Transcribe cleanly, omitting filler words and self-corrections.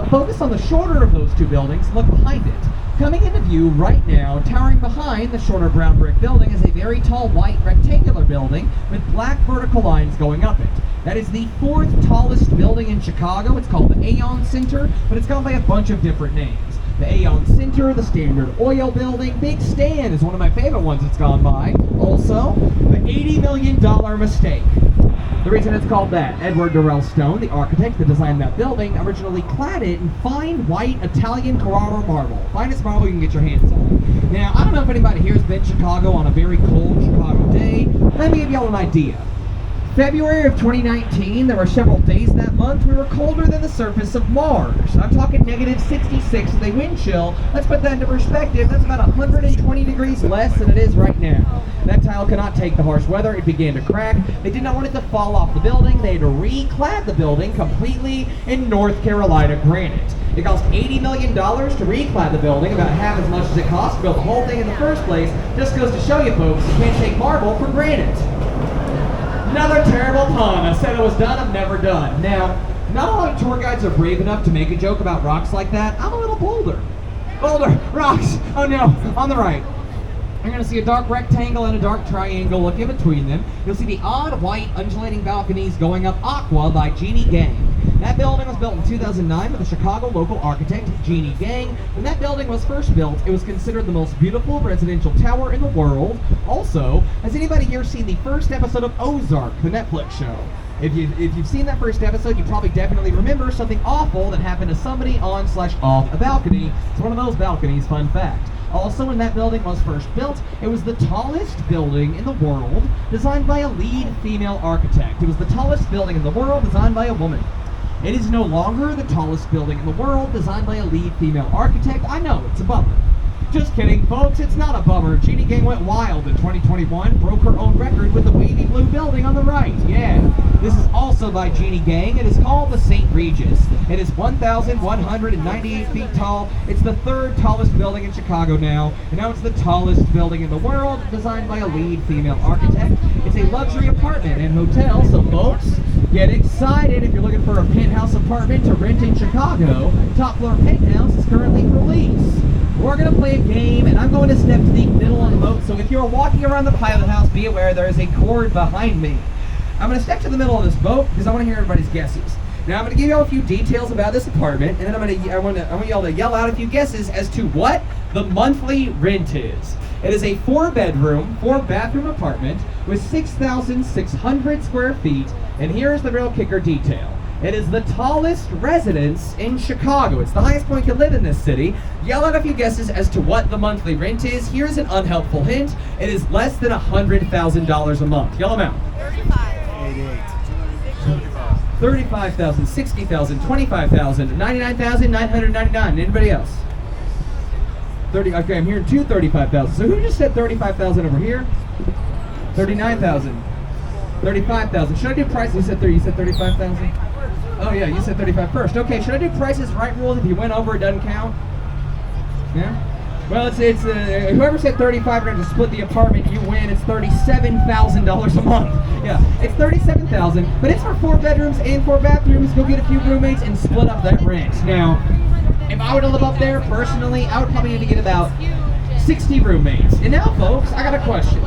focus on the shorter of those two buildings, look behind it. Coming into view right now, towering behind the shorter brown brick building, is a very tall white rectangular building with black vertical lines going up it. That is the fourth tallest building in Chicago. It's called the Aon Center, but it's gone by a bunch of different names. The Aon Center, the Standard Oil Building, Big Stan is one of my favorite ones it's gone by. Also, the $80 million mistake. The reason it's called that, Edward Durrell Stone, the architect that designed that building, originally clad it in fine white Italian Carrara marble. Finest marble you can get your hands on. Now, I don't know if anybody here has been to Chicago on a very cold Chicago day. Let me give y'all an idea. February of 2019, there were several days that month we were colder than the surface of Mars. I'm talking negative 66 with a wind chill. Let's put that into perspective. That's about 120 degrees less than it is right now. That tile cannot take the harsh weather. It began to crack. They did not want it to fall off the building. They had to reclad the building completely in North Carolina granite. It cost $80 million to reclad the building, about half as much as it cost to build the whole thing in the first place. Just goes to show you folks, you can't take marble for granite. Another terrible pun. I said it was done, I'm never done. Now, not a lot of tour guides are brave enough to make a joke about rocks like that. I'm a little bolder. Boulder, rocks, oh no, on the right. You're going to see a dark rectangle and a dark triangle. Look in between them. You'll see the odd white undulating balconies going up Aqua by Jeannie Gang. That building was built in 2009 by the Chicago local architect, Jeannie Gang. When that building was first built, it was considered the most beautiful residential tower in the world. Also, has anybody here seen the first episode of Ozark, the Netflix show? If you've seen that first episode, you probably definitely remember something awful that happened to somebody on/off a balcony. It's one of those balconies, fun fact. Also, when that building was first built, it was the tallest building in the world, designed by a lead female architect. It was the tallest building in the world, designed by a woman. It is no longer the tallest building in the world, designed by a lead female architect. I know, it's a bummer. Just kidding, folks, it's not a bummer. Jeannie Gang went wild in 2021, broke her own record with the wavy blue building on the right. Yeah, this is also by Jeannie Gang. It is called the St. Regis. It is 1,198 feet tall. It's the third tallest building in Chicago now, and now it's the tallest building in the world, designed by a lead female architect. It's a luxury apartment and hotel, so folks, get excited if you're looking for a penthouse apartment to rent in Chicago. Top floor penthouse is currently for lease. We're going to play a game, and I'm going to step to the middle of the boat, so if you're walking around the pilot house, be aware there is a cord behind me. I'm going to step to the middle of this boat because I want to hear everybody's guesses. Now, I'm going to give you all a few details about this apartment, and then I want y'all to yell out a few guesses as to what the monthly rent is. It is a 4-bedroom, 4-bathroom apartment with 6,600 square feet, and here's the real kicker detail. It is the tallest residence in Chicago. It's the highest point you can live in this city. Yell out a few guesses as to what the monthly rent is. Here's an unhelpful hint. It is less than $100,000 a month. Yell them out. 35,000, 60,000, 25,000, 99,999. Anybody else? 30. Okay, I'm hearing 35,000. So who just said 35,000 over here? 39,000. 35,000. Should I do prices? You said 30. You said 35,000. Oh yeah, you said 35 first. Okay, should I do prices right rules? If you went over, it doesn't count. Yeah. Well, it's whoever said 35, we're going to split the apartment. You win. It's $37,000 a month. Yeah, it's $37,000, but it's for 4 bedrooms and 4 bathrooms. Go get a few roommates and split up that rent. Now, if I were to live up there personally, I would probably need to get about 60 roommates. And now, folks, I got a question.